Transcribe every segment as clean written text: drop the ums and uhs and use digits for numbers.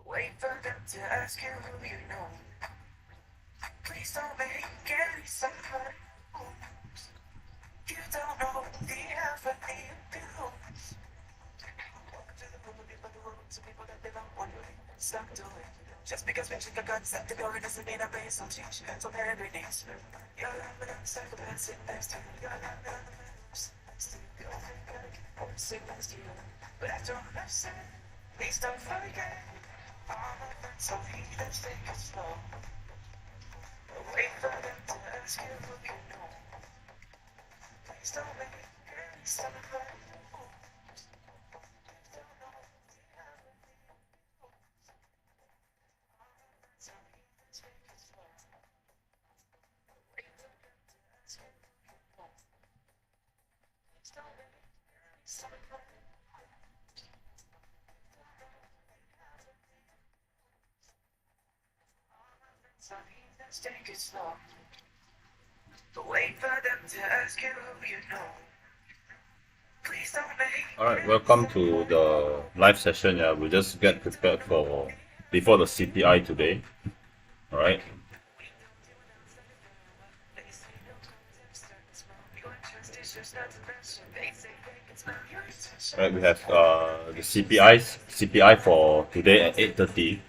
Wait for them to ask you who you know. Please don't make any suffer. You don't know the empathy you feels. Welcome to the room of people who are to people that they don't want to stop doing. Just because we check a concept to go, it doesn't mean I made some change. So every day's you're laughing at the psychopaths sitting next to you. You're laughing at the moves. Still, you don't think I can sit next to you. But after all I've said, please don't forget. So let's take it slow. Wait for them to ask you who you know. Please don't make any suffer. Let's take it slow. But wait for them to ask you who you know. Please don't make. Alright, welcome to the live session. Yeah, we'll just get prepared for before the CPI today. Alright. Alright, we have the CPI for today at 8:30.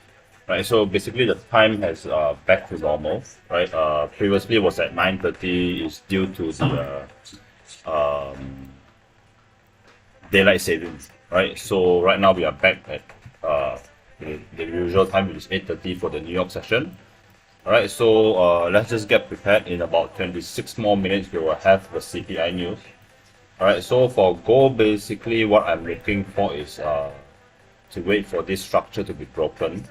Right, so basically the time has back to normal. Right, previously was at 9:30. Is due to the daylight savings. Right, so right now we are back at the usual time, which is 8:30 for the New York session. Alright, so let's just get prepared. In about 26 more minutes, we will have the CPI news. Alright, so for gold, basically what I'm looking for is to wait for this structure to be broken.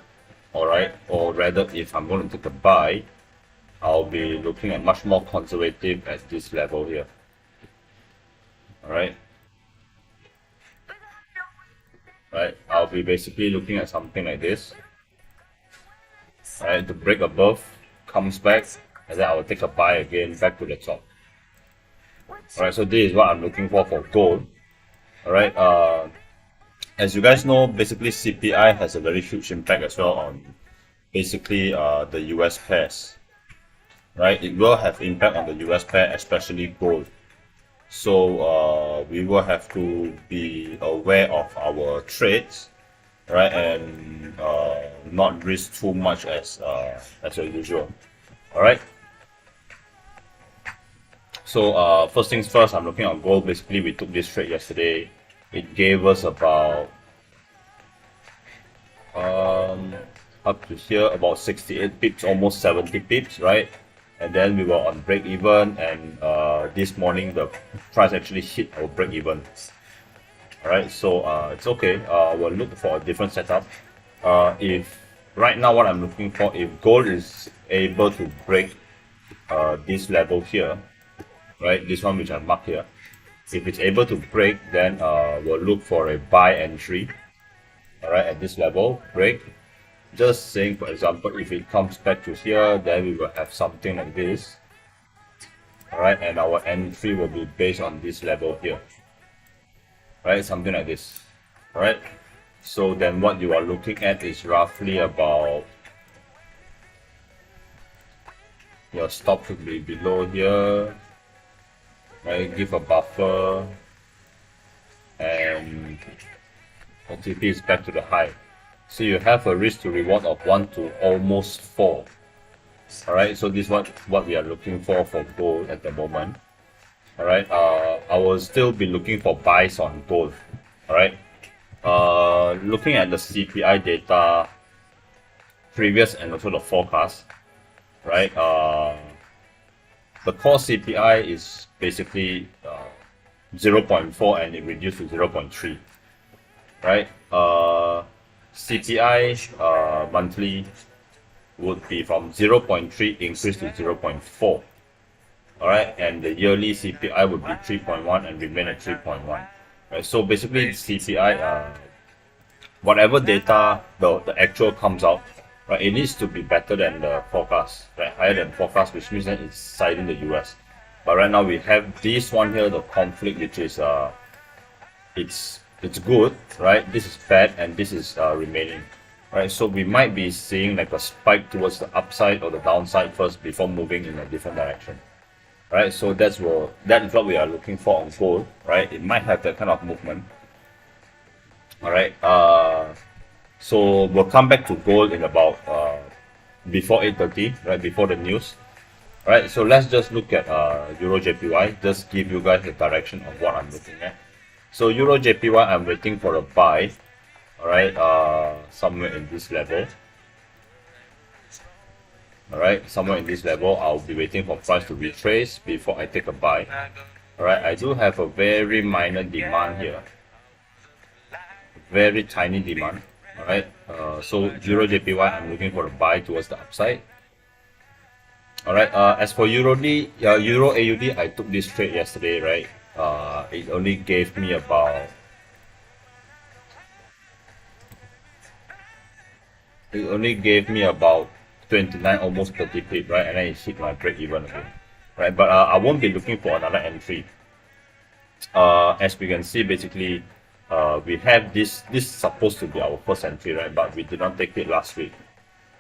Alright, or rather, if I'm going to take a buy, I'll be looking at much more conservative at this level here. Alright. Right, I'll be basically looking at something like this. Alright, the break above comes back, and then I will take a buy again back to the top. Alright, so this is what I'm looking for gold. Alright, as you guys know, basically CPI has a very huge impact as well on basically the US pairs. Right, it will have impact on the US pair, especially gold. So we will have to be aware of our trades, right, and not risk too much as usual. Alright. So first things first, I'm looking at gold. Basically, we took this trade yesterday. It gave us about up to here about 68 pips, almost 70 pips, right? And then we were on break even, and this morning the price actually hit our break even. Alright, so it's okay. We'll look for a different setup. If right now what I'm looking for, if gold is able to break this level here, right, this one which I marked here, if it's able to break, then we'll look for a buy entry. Alright, at this level, break. Just saying, for example, if it comes back to here, then we will have something like this. Alright, and our entry will be based on this level here. Right, something like this. Alright, so then what you are looking at is roughly about, your stop should be below here. Right, give a buffer, and OTP is back to the high. So you have a risk to reward of 1 to almost 4. Alright, so this is what we are looking for gold at the moment. Alright, I will still be looking for buys on gold. Alright, looking at the CPI data, previous and also the forecast, right, the core CPI is basically 0.4 and it reduced to 0.3, right? CPI monthly would be from 0.3 increase to 0.4. Alright, and the yearly CPI would be 3.1 and remain at 3.1. Right, so basically CPI, whatever data the actual comes out, right, it needs to be better than the forecast, right, higher than forecast, which means that it's siding the US. But right now we have this one here, the conflict, which is it's it's good, right? This is bad, and this is remaining, right? So we might be seeing like a spike towards the upside or the downside first before moving in a different direction, right? So that is what we are looking for on gold, right? It might have that kind of movement. All right. So we'll come back to gold in about before 8:30, right? Before the news. All right. So let's just look at Euro JPY. Just give you guys the direction of what I'm looking at. So Euro JPY, I'm waiting for a buy. All right. Somewhere in this level. All right. Somewhere in this level, I'll be waiting for price to retrace before I take a buy. All right. I do have a very minor demand here. Very tiny demand. All right. So Euro JPY, I'm looking for a buy towards the upside. All right. As for Euro AUD, I took this trade yesterday, right? It only gave me about 29, almost 30 pip, right? And then it hit my break even again, right? But I won't be looking for another entry. As we can see, basically, we have this is supposed to be our first entry, right? But we did not take it last week,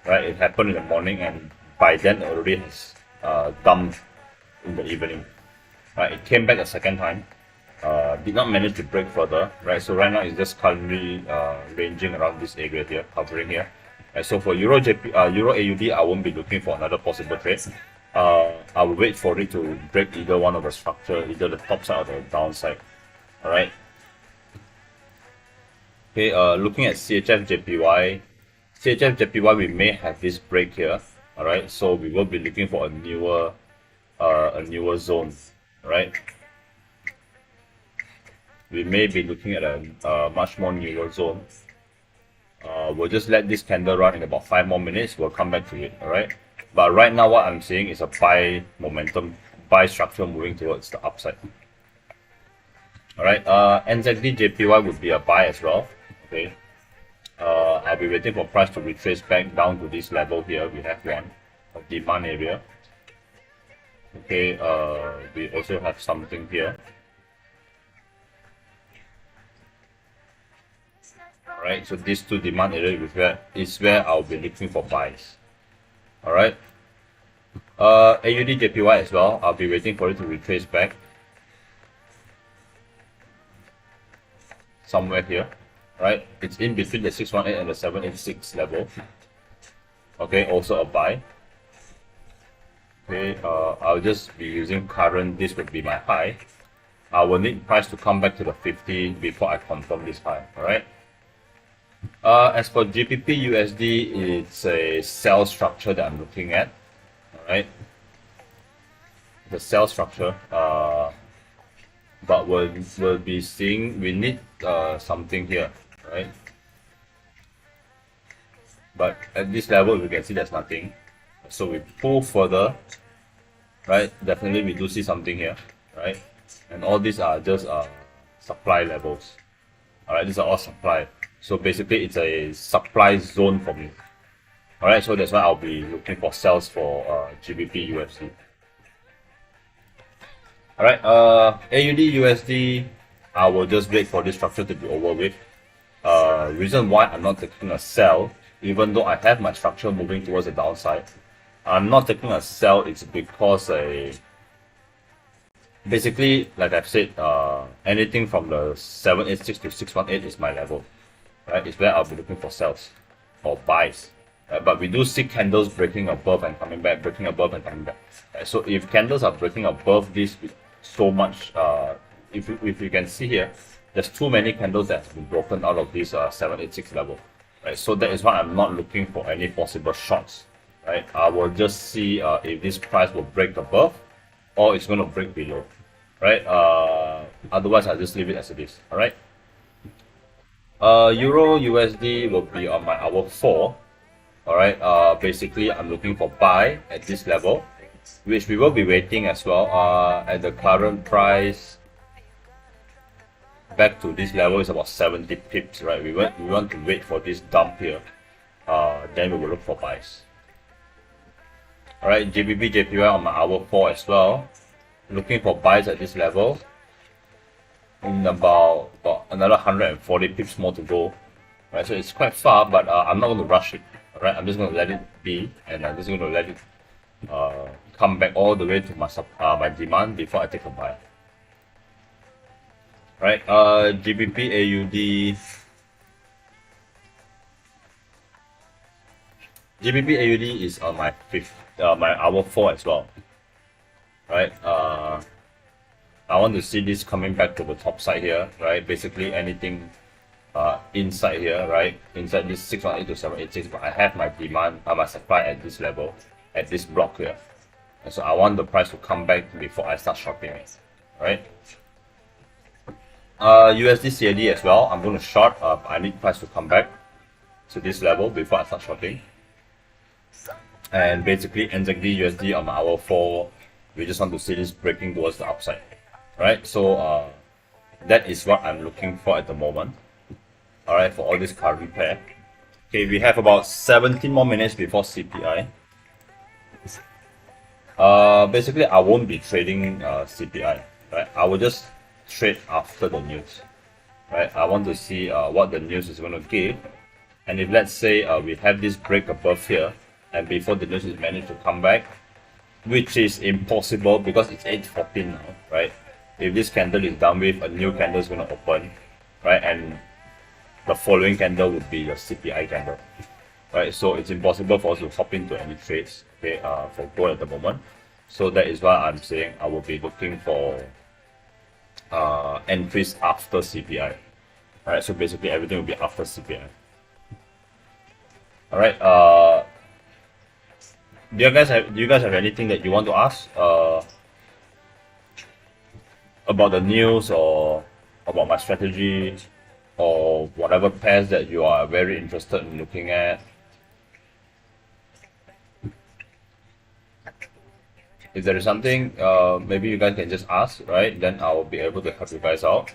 right? It happened in the morning, and by then already has dumped in the evening, right? It came back a second time, did not manage to break further, right? So right now it's just currently ranging around this area here, hovering here. And so for Euro AUD, I won't be looking for another possible trade. I will wait for it to break either one of the structure, either the top side or the downside. All right. Okay, looking at CHF JPY, we may have this break here. All right, so we will be looking for a newer zone. All right, we may be looking at a much more newer zone. We'll just let this candle run in about 5 more minutes. We'll come back to it. All right, but right now what I'm seeing is a buy momentum, buy structure moving towards the upside. All right, NZD JPY would be a buy as well. Okay, I'll be waiting for price to retrace back down to this level here. We have one, a demand area. Okay, we also have something here. Alright, so these two demand areas is where I'll be looking for buys. Alright, AUD JPY as well, I'll be waiting for it to retrace back somewhere here. Right, it's in between the 618 and the 786 level. Okay, also a buy. Okay, I'll just be using current. This would be my high. I will need price to come back to the 50 before I confirm this high. All right. As for GBP USD, it's a sell structure that I'm looking at. All right, the sell structure. But we'll be seeing, we need something here, right? But at this level, we can see there's nothing. So we pull further, right? Definitely we do see something here, right? And all these are just supply levels. All right, these are all supply. So basically, it's a supply zone for me. All right, so that's why I'll be looking for sells for GBP USD. Alright, AUD USD, I will just wait for this structure to be over with. Reason why I'm not taking a sell, even though I have my structure moving towards the downside, I'm not taking a sell. It's because basically, like I've said, anything from the 786 to 618 is my level, right? It's where I'll be looking for sells or buys. But we do see candles breaking above and coming back, breaking above and coming back. So if candles are breaking above this so much, if you can see here, there's too many candles that have been broken out of this 786 level, right? So that is why I'm not looking for any possible shorts, right? I will just see if this price will break above or it's going to break below, right? Otherwise, I'll just leave it as it is. All right. Euro USD will be on my hour 4. All right, basically I'm looking for buy at this level, which we will be waiting as well. At the current price, back to this level is about 70 pips, right? We want to wait for this dump here, then we will look for buys. All right, GBP JPY on my hour 4 as well, looking for buys at this level in about another 140 pips more to go, right? So it's quite far, but I'm not going to rush it, right? I'm just going to let it be, and I'm just going to let it come back all the way to my demand before I take a buy. Right, GBP AUD. GBP AUD is on my my hour 4 as well. Right, I want to see this coming back to the top side here, right? Basically anything inside here, right? Inside this 618 to 786, but I have my demand, my supply at this level, at this block here. And so I want the price to come back before I start shorting it, right? USD CAD as well, I'm going to short. I need price to come back to this level before I start shorting. And basically NZD USD on my hour 4, we just want to see this breaking towards the upside, right? So that is what I'm looking for at the moment. Alright, for all this current pair. Okay, we have about 17 more minutes before CPI. Basically I won't be trading CPI, right? I will just trade after the news, right? I want to see what the news is going to give, and if let's say we have this break above here, and before the news is managed to come back, which is impossible because it's 8:14 now, right? If this candle is done with, a new candle is going to open, right? And the following candle would be the CPI candle, right? So it's impossible for us to hop into any trades, okay, for gold at the moment. So that is why I'm saying I will be looking for entries after CPI. Alright, so basically everything will be after CPI. Alright, do you guys have anything that you want to ask about the news or about my strategy or whatever pairs that you are very interested in looking at? If there is something, maybe you guys can just ask, right? Then I will be able to help you guys out.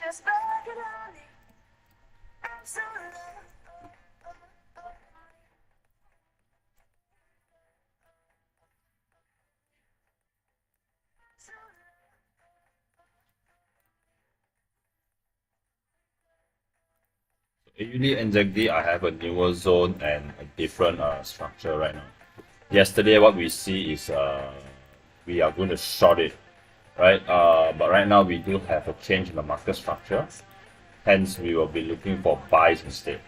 Just bugging on me. I'm so low. AUD and ZD, I have a newer zone and a different structure right now. Yesterday, what we see is we are going to short it, right? But right now we do have a change in the market structure. Hence, we will be looking for buys instead.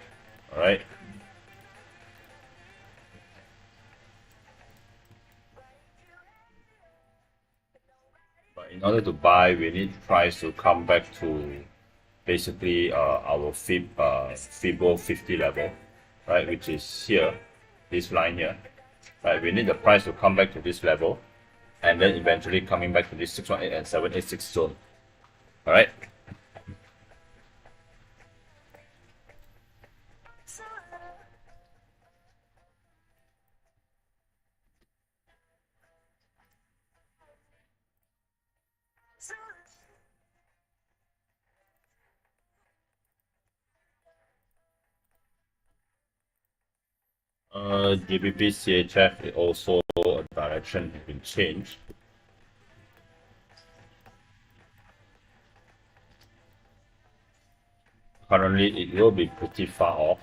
All right. But in order to buy, we need price to come back to basically our Fibo 50 level, right? Which is here, this line here, right? We need the price to come back to this level, and then eventually coming back to this 618 and 786 zone. All right. GBP CHF also direction has been changed. Currently, it will be pretty far off.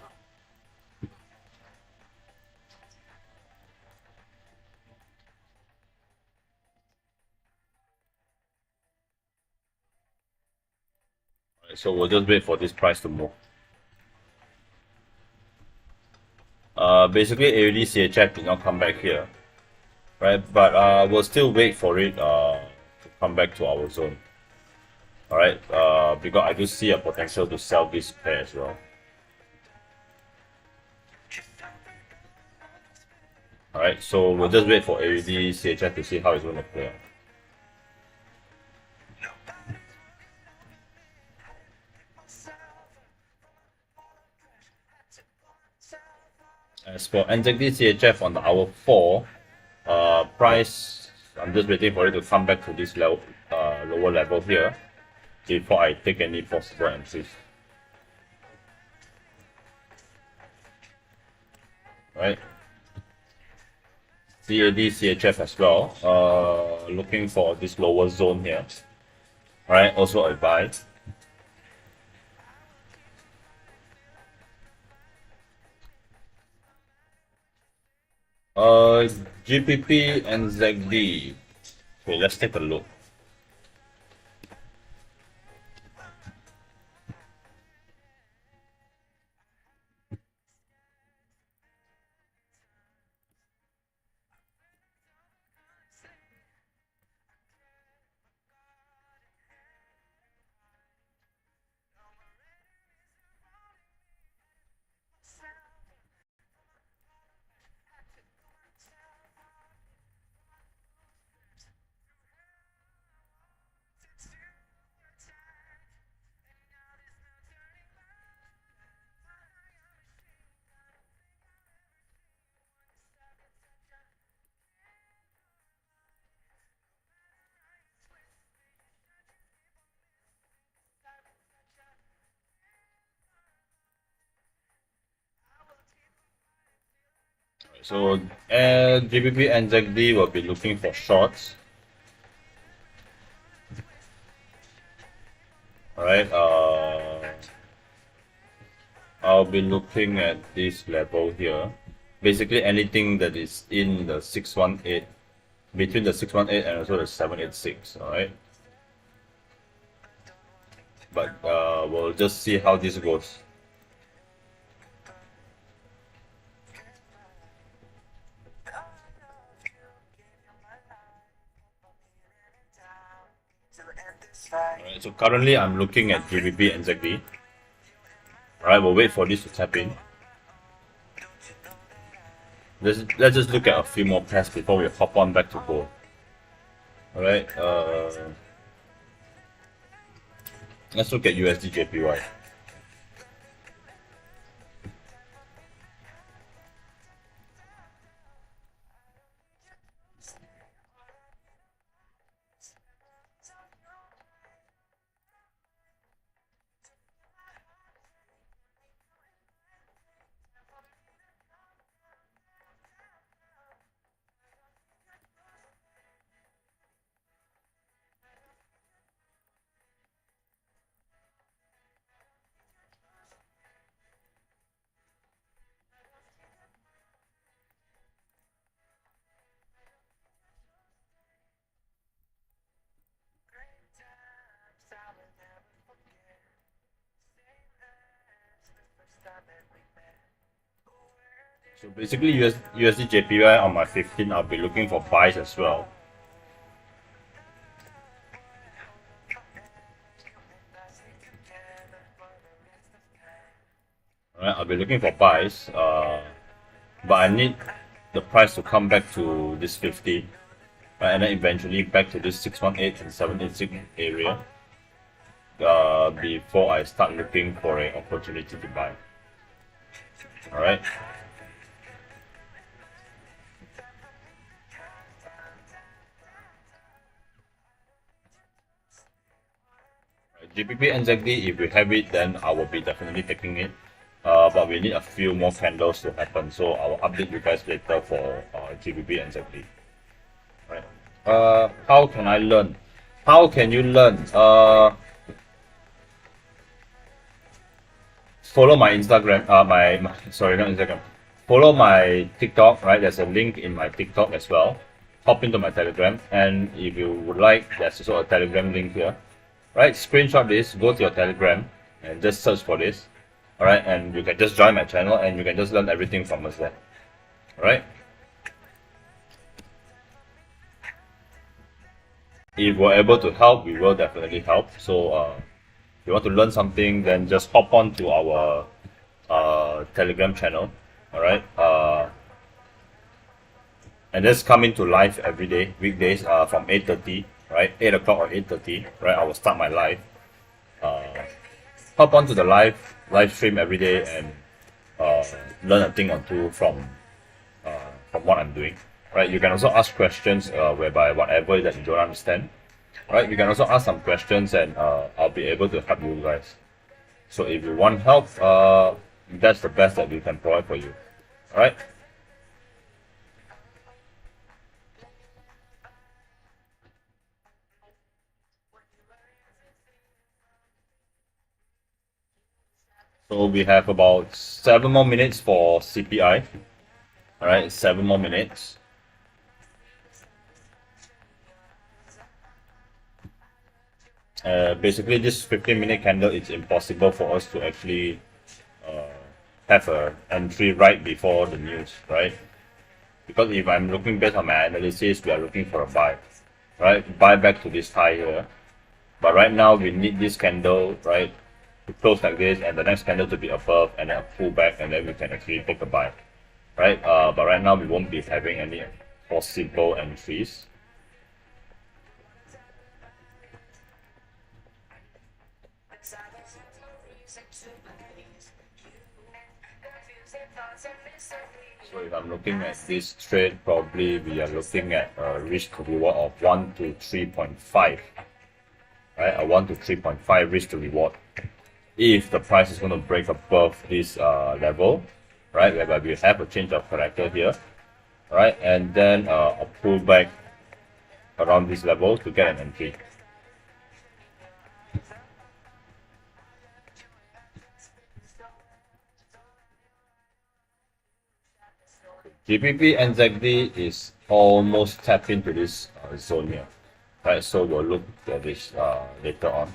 So we'll just wait for this price to move. Basically AUD CHF did not come back here, right? But we'll still wait for it to come back to our zone. All right, because I do see a potential to sell this pair as well. All right, so we'll just wait for AUD CHF to see how it's going to play out. As for NZD CHF on the hour 4, price I'm just waiting for it to come back to this level, lower level here before I take any possible entries. Right. CAD, CHF as well. Looking for this lower zone here. Right. Also a buy. GPP and ZD. Okay, let's take a look. So GBP and ZD will be looking for shorts. Alright, I'll be looking at this level here. Basically anything that is in the 618, between the 618 and also the 786, alright? But we'll just see how this goes. Alright, so currently I'm looking at GBP and ZD. Alright, we'll wait for this to tap in. Let's just look at a few more pairs before we hop on back to gold. Alright, let's look at USD JPY. So basically USD JPY on my 15, I'll be looking for buys as well. Alright, I'll be looking for buys, but I need the price to come back to this 50, right, and then eventually back to this 618 and 786 area before I start looking for an opportunity to buy. Alright. GBP and ZD, if we have it, then I will be definitely taking it. But we need a few more candles to happen, so I will update you guys later for GBP and ZD. Right. How can I learn? How can you learn? Follow my Instagram. Sorry, not Instagram. Follow my TikTok. Right, there's a link in my TikTok as well. Hop into my Telegram, and if you would like, there's also a Telegram link here. Right, screenshot this, go to your Telegram and just search for this. Alright, and you can just join my channel and you can just learn everything from us there. Alright. If we're able to help, we will definitely help. So if you want to learn something, then just hop on to our Telegram channel. Alright. And just come into live every day, weekdays from 8:30. Right, 8 o'clock or 8:30, right, I will start my live. Hop onto the live stream every day and learn a thing or two from what I'm doing. right? You can also ask questions whereby whatever that you don't understand, right? You can also ask some questions and I'll be able to help you guys. So if you want help, that's the best that we can provide for you. All right. So we have about 7 more minutes for CPI. All right, 7 more minutes. Basically, this 15-minute candle, it's impossible for us to actually have a entry right before the news, right? Because if I'm looking based on my analysis, we are looking for a buy, right? Buy back to this high here. But right now, we need this candle, right, to close like this, and the next candle to be above, and then a pullback, and then we can actually take a buy, right? But right now, we won't be having any possible entries. So if I'm looking at this trade, probably we are looking at a risk to reward of 1 to 3.5, right? A 1 to 3.5 risk to reward. If the price is going to break above this level, right, whereby we have a change of character here, right, and then a pullback around this level to get an entry. GBP NZD is almost tapped into this zone here, right? So we'll look at this later on.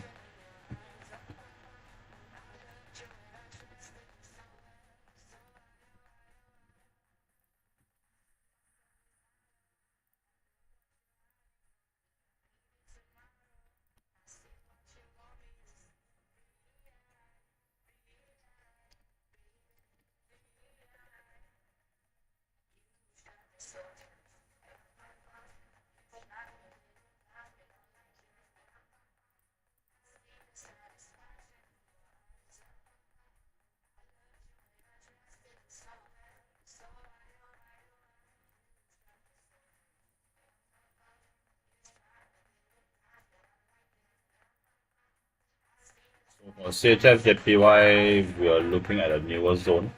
For CHF JPY, we are looking at a newer zone,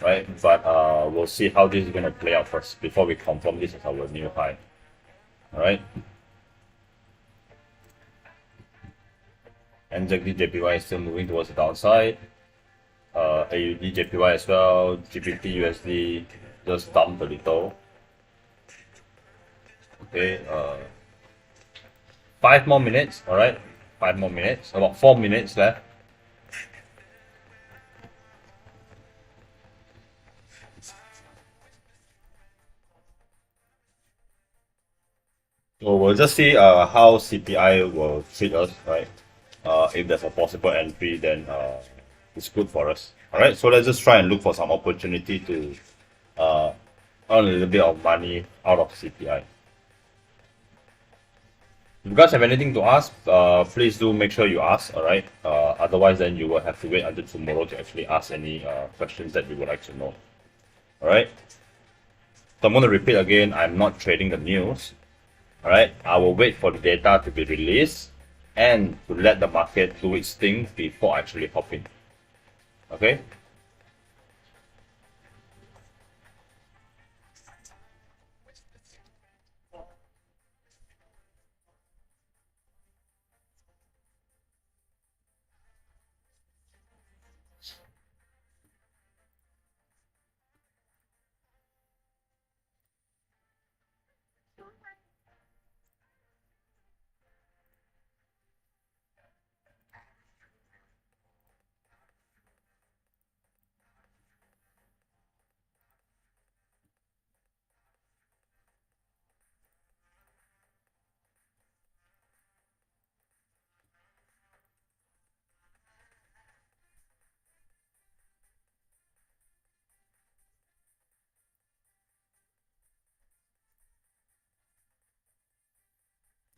right? But we'll see how this is going to play out first before we confirm this as our new high. All right. NZD JPY is still moving towards the downside. AUD JPY as well. GBP USD just dumped a little. Okay. 5 more minutes. All right. 5 more minutes. About 4 minutes left. So we'll just see how CPI will treat us, right? If there's a possible entry, then it's good for us. All right, so let's just try and look for some opportunity to earn a little bit of money out of CPI. If you guys have anything to ask, please do make sure you ask, all right? Otherwise, then you will have to wait until tomorrow to actually ask any questions that you would like to know, all right? So I'm going to repeat again, I'm not trading the news, all right? I will wait for the data to be released and to let the market do its thing before actually hopping, okay?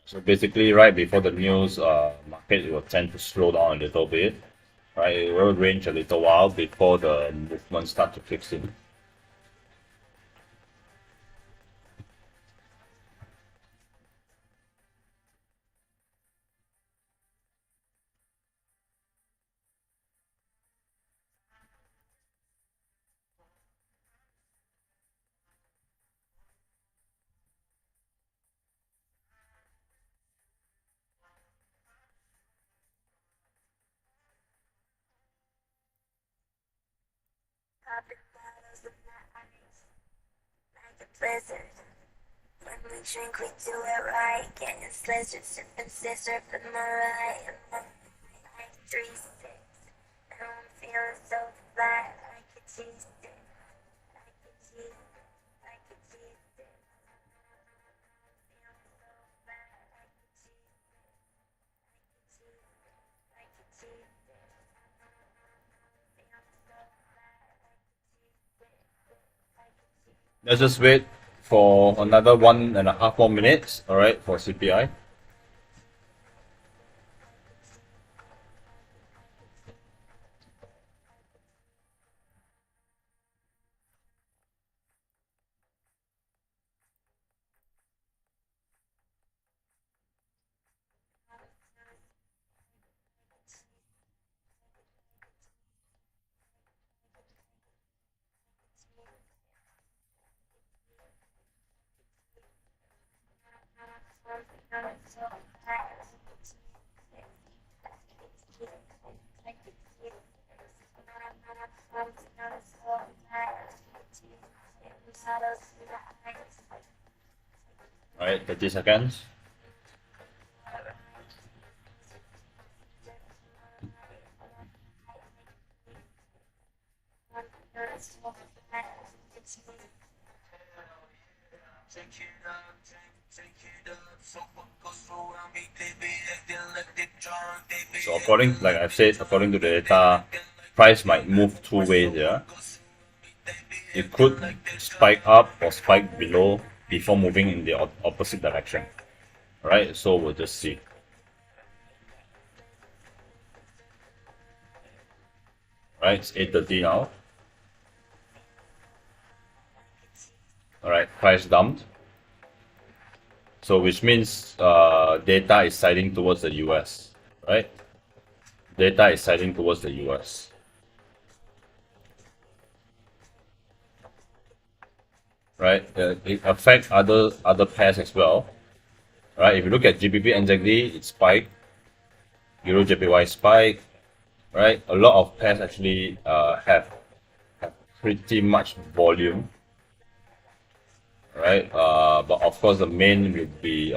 So basically, right before the news, market will tend to slow down a little bit, right? It will range a little while before the movement start to fix in. popping bottles with my eyes, like a blizzard. When we drink, we do it right. Getting slizzard, sipping scissor for my right. And my like 3-6. Now I'm feeling so flat, like a cheese stick. Like a cheese, like a cheese stick. Feeling so flat, like a cheese stick. Like a cheese stick. Feeling so flat, like a cheese stick. Let's just wait for another 1.5 more minutes, alright, for CPI. Alright, 30 seconds. So according, like I've said, according to the data, price might move two ways here. It could spike up or spike below before moving in the opposite direction. Alright, so we'll just see. Alright, it's 8:30 now. Alright, price dumped. So which means data is siding towards the US, right? Data is siding towards the US. Right, it affects other pairs as well. Right, if you look at GBP NZD, it spiked. Euro JPY spike. Right, a lot of pairs actually have pretty much volume. Right, but of course the main will be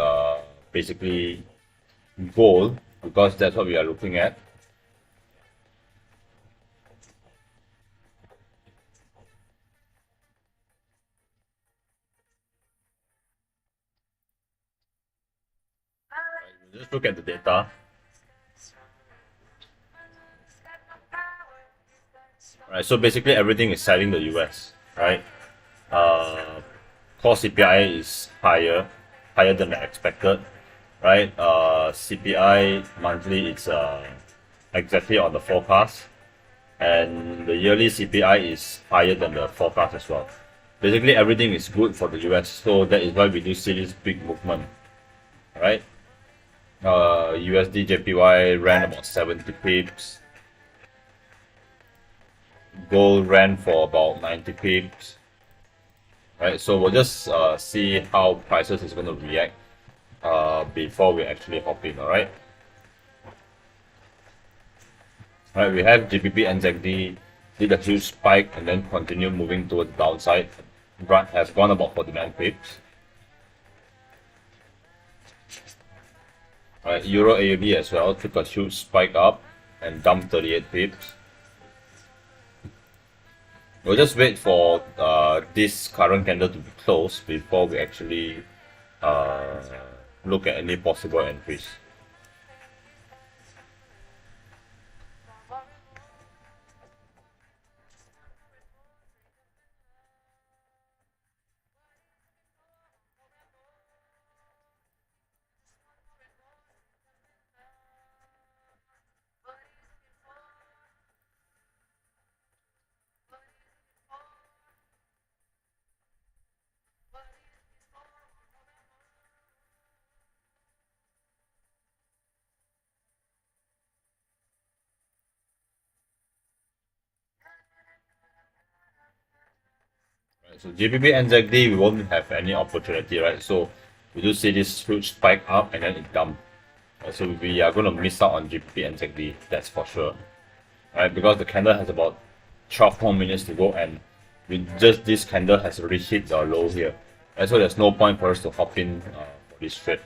basically gold, because that's what we are looking at. Right, just look at the data. Right, so basically everything is siding the US, right? Core CPI is higher than expected, right? CPI monthly, it's exactly on the forecast, and the yearly CPI is higher than the forecast as well. Basically everything is good for the US, so that is why we do see this big movement, right? USD JPY ran about 70 pips. Gold ran for about 90 pips. Right, so we'll just see how prices is going to react before we actually hop in. Alright, we have GBP NZD did a huge spike and then continue moving towards the downside. Has gone about 49 pips. Right, Euro AUD as well took a huge spike up and dumped 38 pips. We'll just wait for this current candle to be closed before we actually look at any possible entries. So GBP NZD, we won't have any opportunity, right? So we do see this huge spike up and then it dumped. So we are going to miss out on GBP NZD, that's for sure. Right? Because the candle has about 12 more minutes to go, and with just this candle has already hit the low here. And so there's no point for us to hop in for this trade.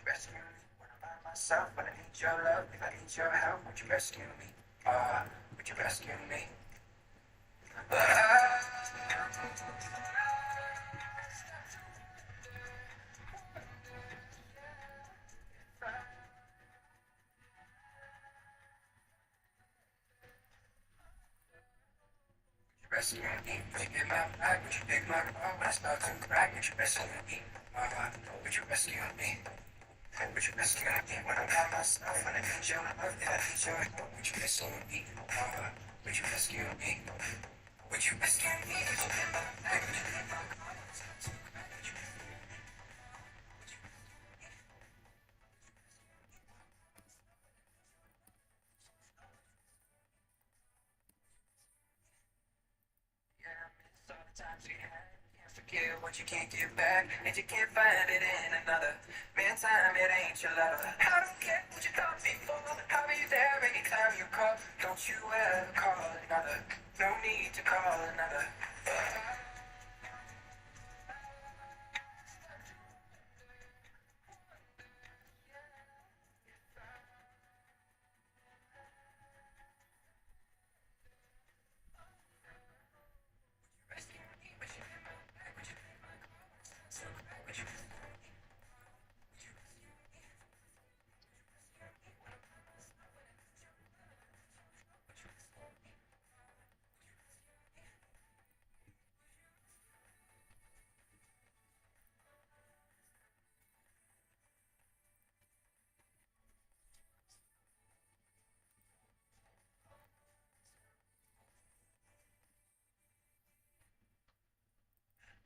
Rescue me when I'm by myself, when I need your love, if I need your help, would you rescue me? Would you rescue me? Rescue me, pick my back, would you pick my car when I start to crack? Would you rescue me? Would you rescue me? Would you rescue me when I'm by myself, when I need your love, if I need your help? Would you rescue me? Would you rescue me? Would you rescue me? Would you pick my back, would you pick my car when I start to crack? Would you times we had. Can't forget what you can't give back, and you can't find it in another. Man, time it ain't your lover. I don't care what you thought before. I'll be there anytime you call. Don't you ever call another. No need to call another.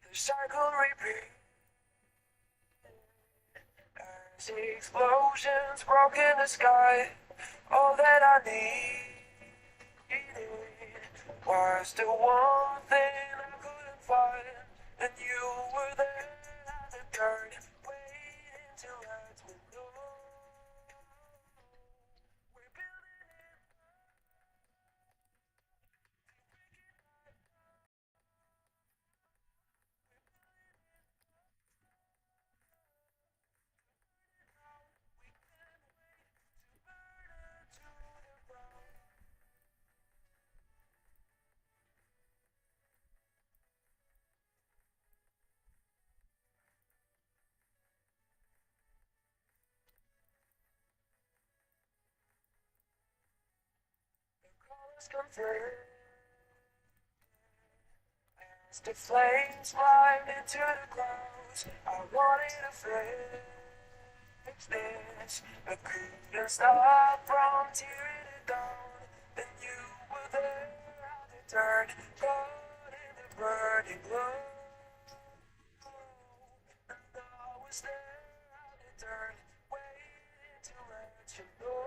The cycle repeats as the explosions broke in the sky. All that I needed was the one thing I couldn't find, and you were there at the dirt, waiting to let me know. We're building it. Come through as the flames climbed into the clouds. I wanted to fix this, but couldn't stop from tearing it down. Then you were there at the turn, caught in the burning glow. And I was there at the turn, waiting to let you know.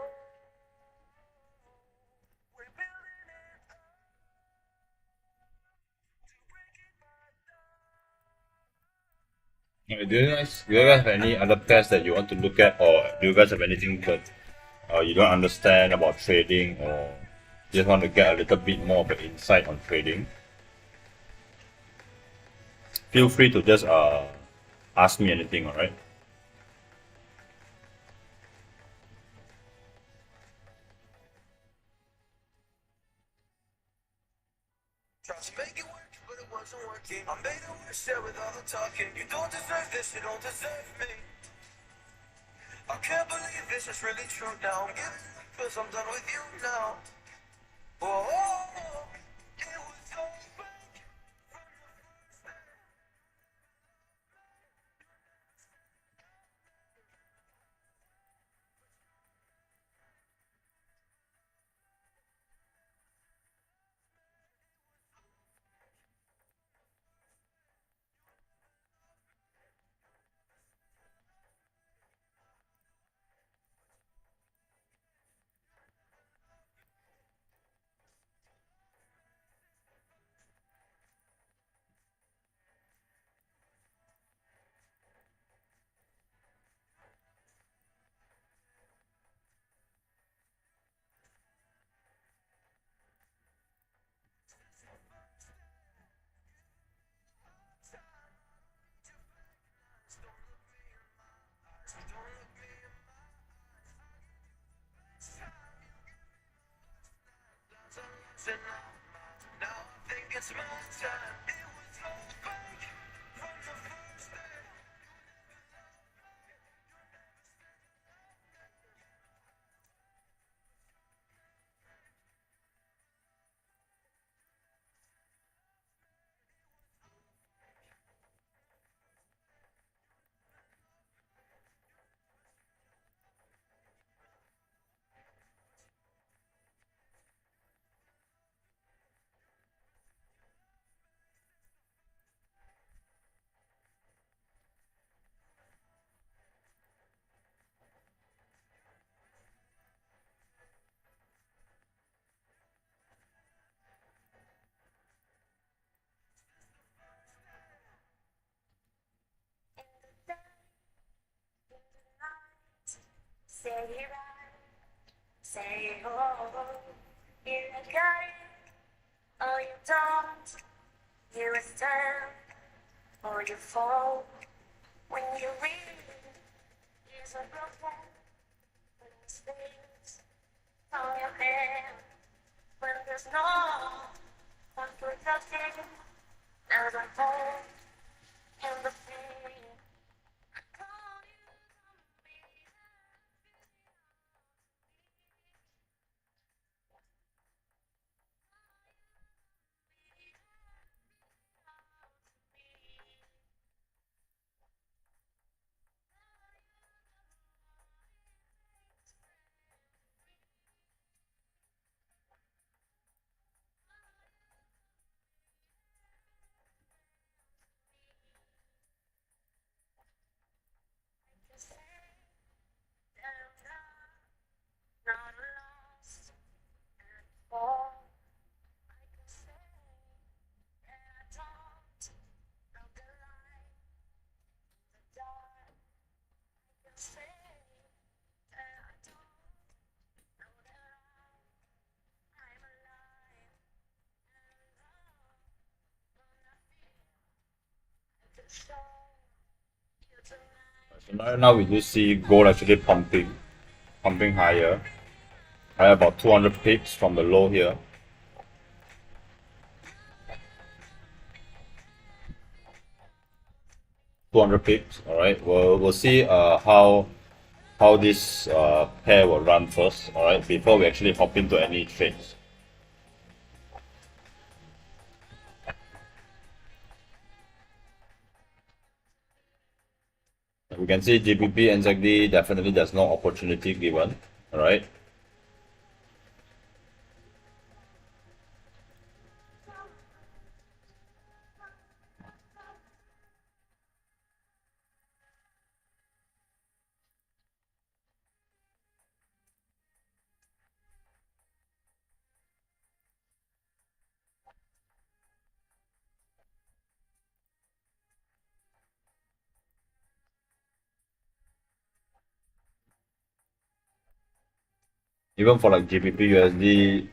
We're building it up to break it back down. Do you guys have any other pairs that you want to look at, or do you guys have anything that you don't understand about trading, or just want to get a little bit more of an insight on trading? Feel free to just ask me anything, alright? Tried to make it work, but it wasn't working. I made it worse there with all the talking. You don't deserve this, you don't deserve me. I can't believe this is really true now. I'm giving up 'cause I'm done with you now. Oh, it was so fake from the first day. Now I think it's my time. It was all fake from the first day. Say it right, say it oh, you got it, or you don't, you stand, or you fall, when you read, is a broken, when mistakes on your hand, when there's no one protecting, there's a hole in the pain. Not lost and fall. I can say that I don't know the light, the dark. I can say that I don't know that I'm alive and love when I feel I can show you tonight. So now we do see gold actually pumping higher. Higher about 200 pips from the low here. 200 pips. All right. We'll see how this pair will run first. All right. Before we actually hop into any trades. We can see GBP and ZD definitely there's no opportunity given. All right. Even for like GBP USD,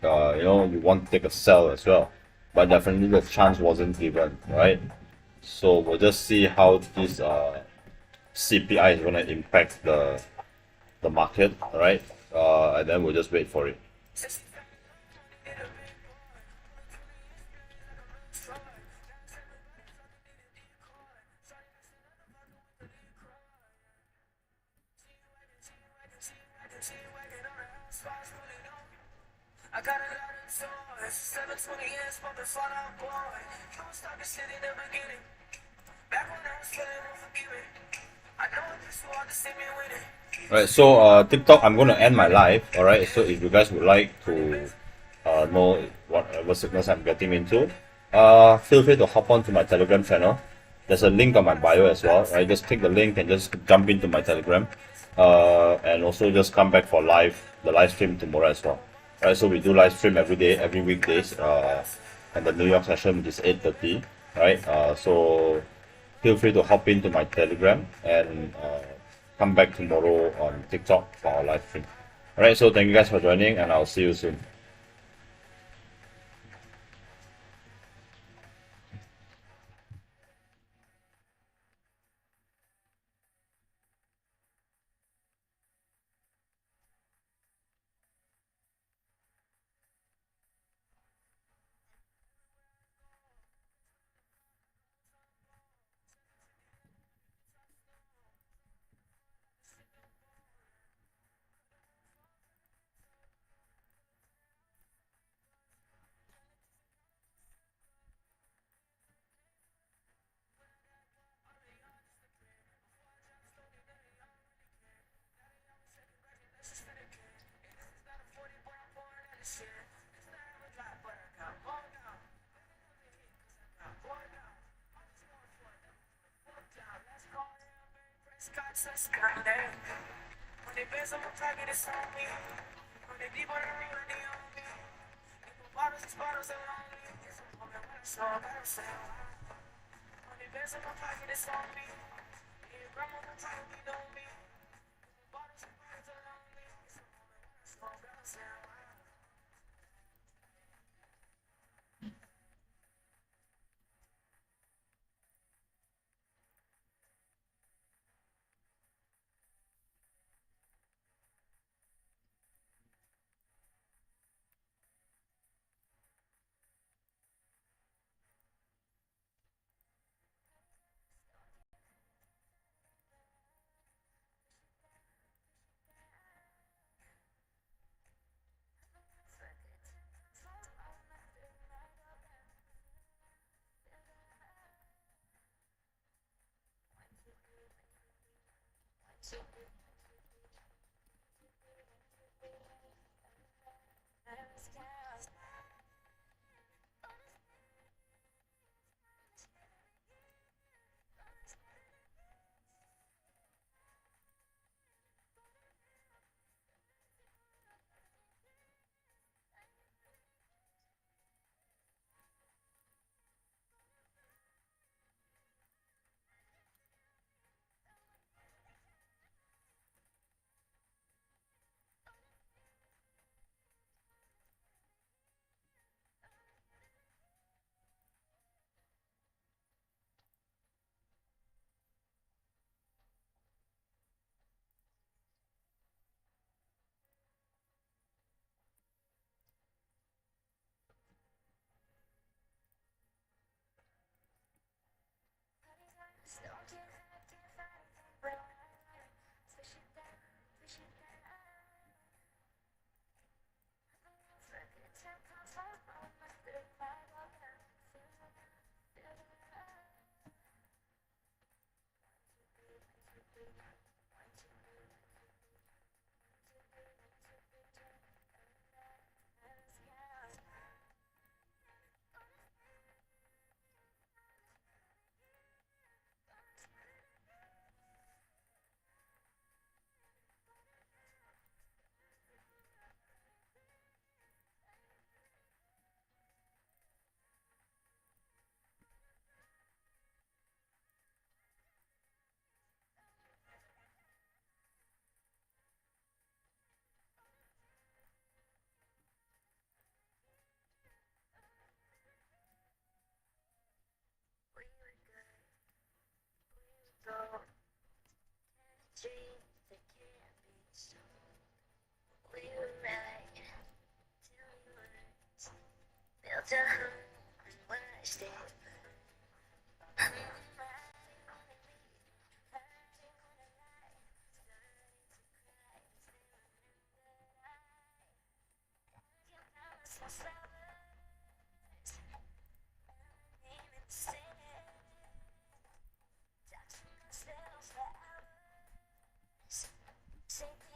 you want to take a sell as well, but definitely the chance wasn't given, right? So we'll just see how this CPI is going to impact the market, right? And then we'll just wait for it. I got a lot of toys, 720 years, pumping Fallout Boy. You won't stop this shit in the beginning. Back when I was killing, won't forgive me. I know it's so hard to see me winning. Alright, so TikTok, I'm going to end my live. Alright, so if you guys would like to know whatever sickness I'm getting into, feel free to hop on to my Telegram channel. There's a link on my bio as well. Right, just click the link and just jump into my Telegram, and also just come back for the live stream tomorrow as well. Right, so we do live stream every day, every weekdays, and the New York session which is 8:30. Right, so feel free to hop into my Telegram and come back tomorrow on TikTok for our live stream. Alright, so thank you guys for joining, and I'll see you soon. Such kind of when they best on my pocket, it's on me. When they deep on the road, they on me. Bottles and bottles are on me. So I gotta say, when they best on my pocket, it's on me. Yeah, grandma will probably know me. Bottles and bottles are on me. So I gotta say,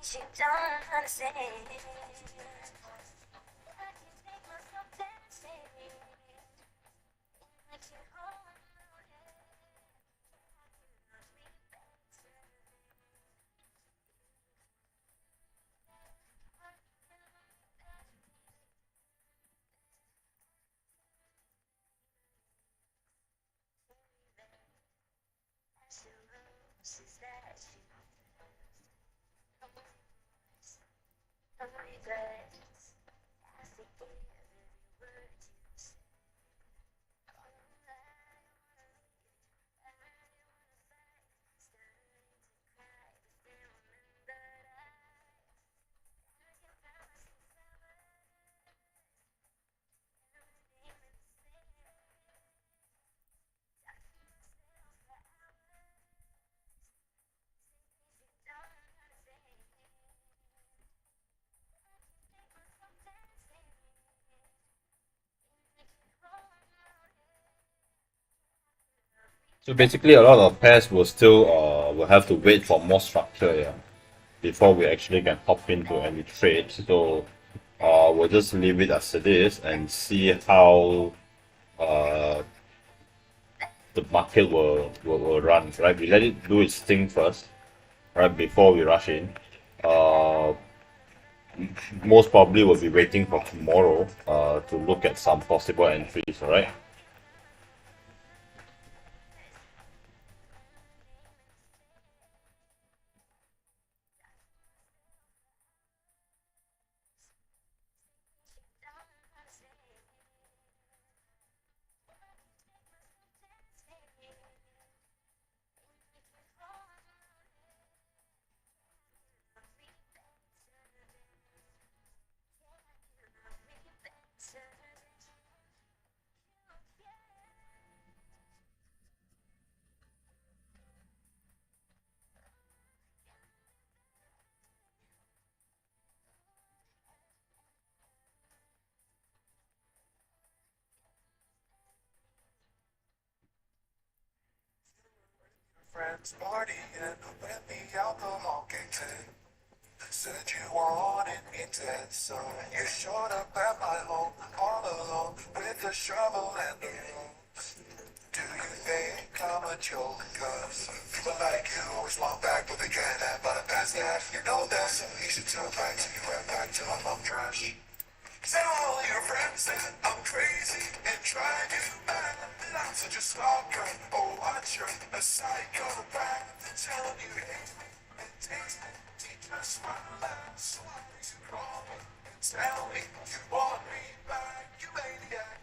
she don't understand. So basically, a lot of pairs will have to wait for more structure, yeah, before we actually can hop into any trade. So we'll just leave it as it is and see how uh, the market will run. Right, we let it do its thing first, right before we rush in. Uh, Most probably will be waiting for tomorrow to look at some possible entries, all right? Friends partying when the alcohol kicked in. Said you wanted me dead, so you showed up at my home all alone with a shovel and a rose. Do you think I'm a joke? Cause people like you always want back with a can and but I pass that. You know that, so you should turn back to you right back to my mom trash. Tell all your friends that I'm crazy and try to back. That I'm such a stalker, a watcher, a psychopath. Tell them you hate me and taste me. Teach us my last. Why you call me and tell me you want me back, you maniac.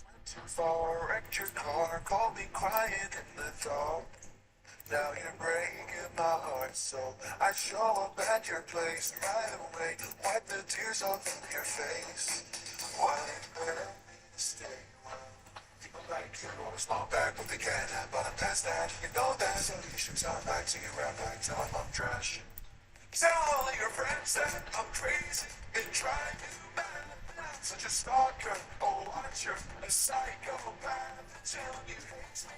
Went too far, wrecked your car, called me crying in the dark. Now you're breaking my heart, so I show up at your place right away. Wipe the tears off of your face. Why you better stay away? People like you always want back with the can, but I'm past that. You know that, so you should turn back to your rap back till I'm trash. Tell all your friends that I'm crazy and try to bad. I'm such a stalker, a watcher, a psychopath. Tell you hate me,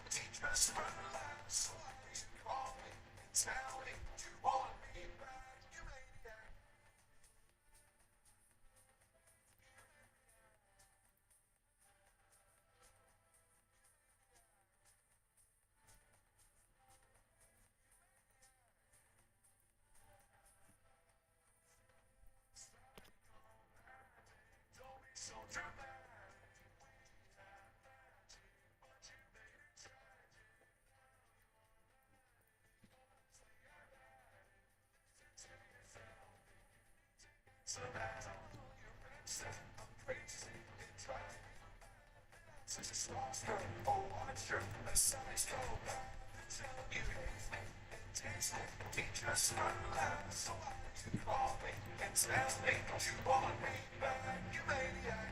teach us for lives. Why you call me and tell me you want me back, you maniac. Don't be so dramatic. So that's all your friends say. I'm crazy and try such a stalker, a watcher, a psychopath. Tell you hate me and taste me. Teach us for life. So why you call me and tell me you want me back, you maniac.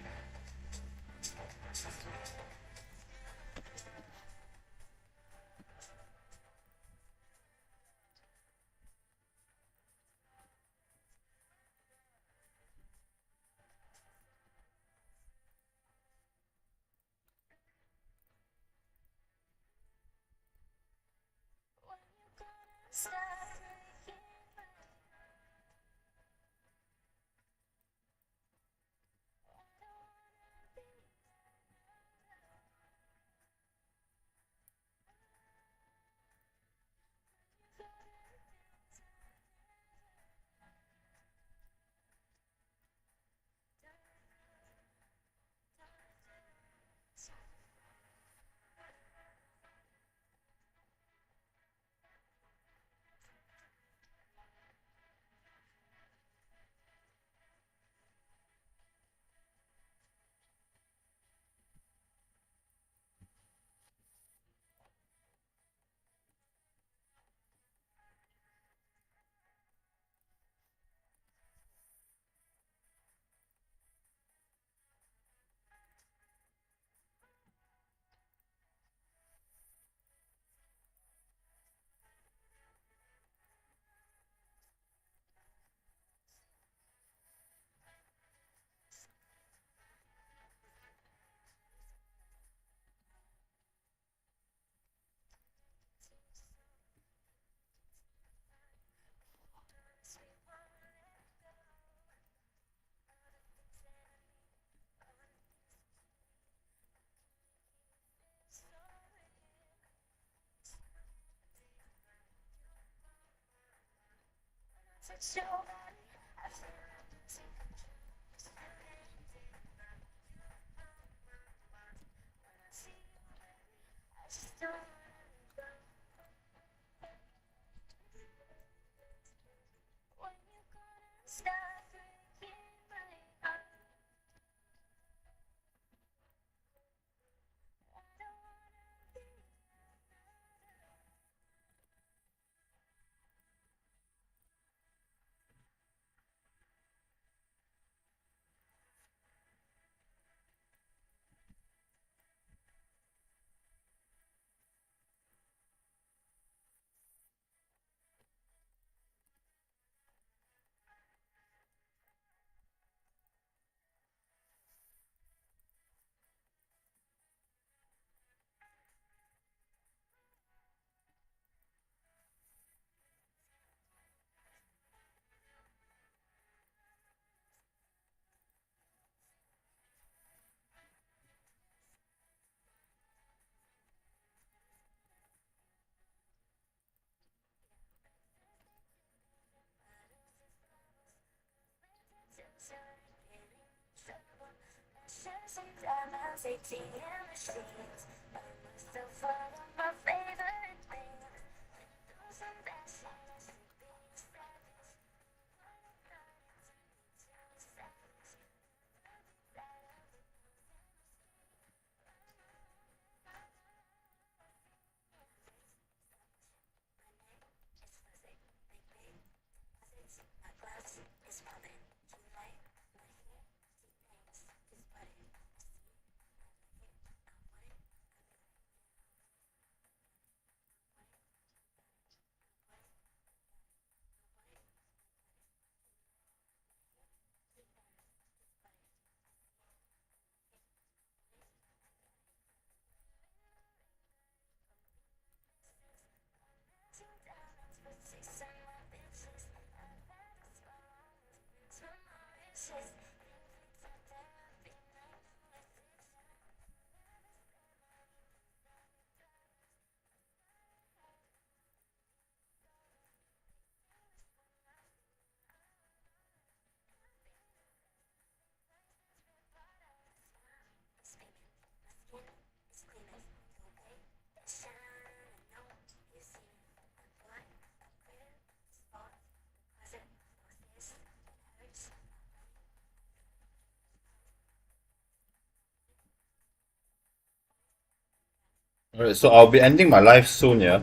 Alright, so I'll be ending my live soon, yeah.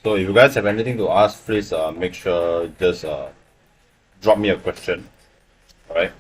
So if you guys have anything to ask, please make sure just drop me a question. Alright.